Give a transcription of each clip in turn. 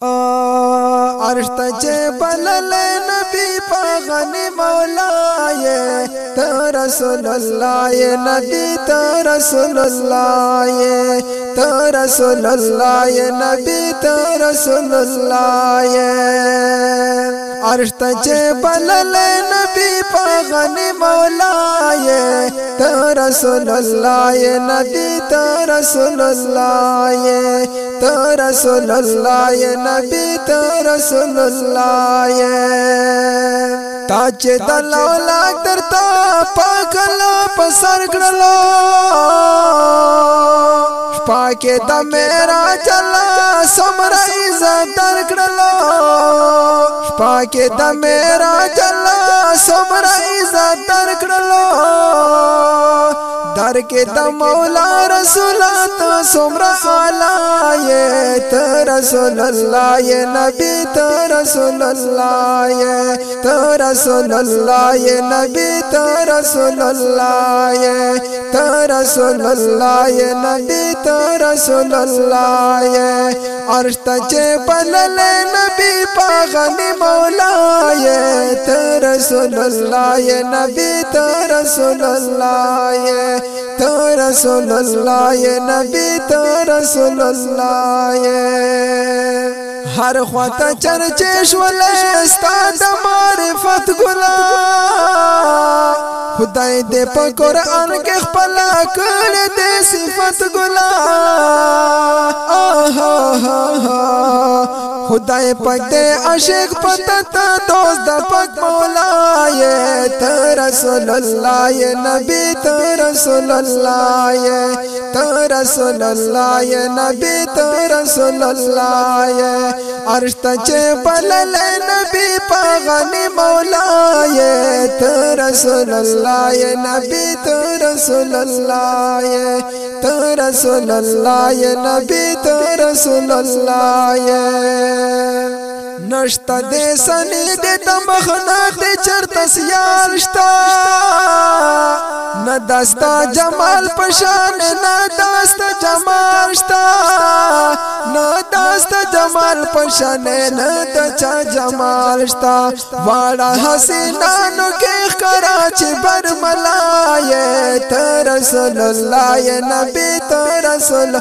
عرش ته بلل نبی پاغنی مولا یہ تو رسول اللہ یہ نبی تو رسول اللہ یہ تو رسول اللہ یہ نبی تو رسول اللہ یہ عرش ته بلل نبی پاغنی مولا یہ تو رسول اللہ یہ نبی تو رسول اللہ یہ تو رسول اللہ یہ نبی تو رسول اللہ یہ تاج دلاولاک درتا پاکلا پسر کړلو پاکه د میرا چلا سمرا عزت در کړلو پاکه د میرا چلا سمرا عزت در کړلو در کے دا مولا رسولات سمرا اعلی یہ تو رسول اللہ یہ نبی تو رسول اللہ یہ تو رسول اللہ یہ نبی تو رسول اللہ یہ تو رسول اللہ یہ نبی تو رسول اللہ یہ عرش ته بلل نبی پاغنی مولا یہ تو رسول اللہ یہ نبی تو رسول اللہ یہ تو رسول اللہ یہ نبی تو رسول اللہ یہ ہر خواتا چرچش ولے استاد معرفت گلا خدای دے پا قرآن کے خپلا کر دے صفت گلا خدای پاک دے عاشق پتتا دوست دا پاک مولا یہ تو رسول اللہ یہ نبی تو رسول اللہ یہ تو رسول اللہ یہ نبی تو رسول اللہ یہ عرش ته بلل نبی پاغنی مولا یہ تو رسول اللہ یہ نبی تو رسول اللہ یہ تو رسول اللہ یہ نبی تو رسول اللہ یہ نشتا دے سنی دے دمخنا دے چرتا سیارشتا نداستا جمال پشان نداستا جمالشتا نداستا جمال پشان ندچا جمالشتا واڑا حسینانو کے کراچی برملا یہ تو رسول اللہ یہ نبی تو رسول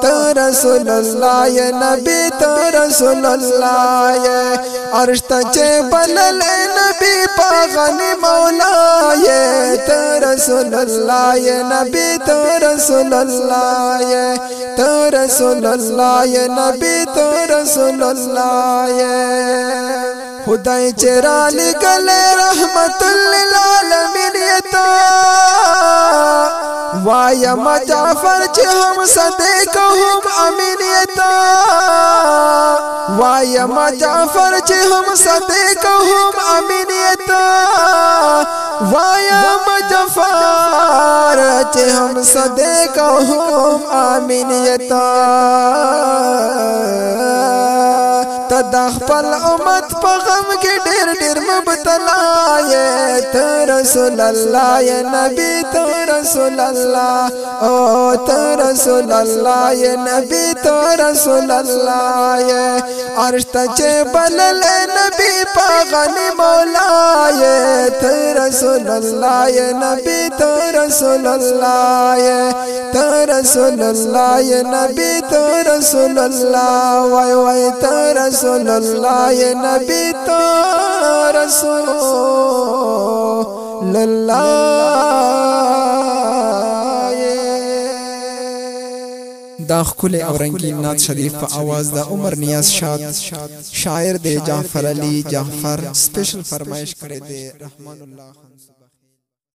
تو رسول اللہ یہ نبی تو رسول اللہ یہ عرش ته بلل نبی پاغنی مولا یہ تو رسول اللہ یہ نبی تو رسول اللہ یہ تو رسول اللہ یہ نبی تو رسول اللہ یہ خدای چرالی گلے رحمت للعالمین یتا وایم جعفر چه هم صدیق هم امین یتا وایم جعفر چه هم صدیق هم امین یتا وایم جعفر چه هم صدیق هم امین یتا تدا خپل امت په غم کې ډېر ډېر مبتلا یہ تو رسول اللہ یہ نبی تو رسول اللہ او تو رسول اللہ یہ نبی تو رسول اللہ یہ عرش ته بلل نبی پاغنی مولا یہ تو رسول اللہ یہ نبی تو رسول اللہ یہ تو رسول اللہ یہ نبی تو رسول اللہ وای وای تو رسول اللہ یہ نبی تو رسول اللہ دا خکل او رنگین نعت شریف په آواز د عمر نیاز شاد شاعر دی جعفر علی جعفر سپیشل فرمایش کړی دی رحمان الله خان.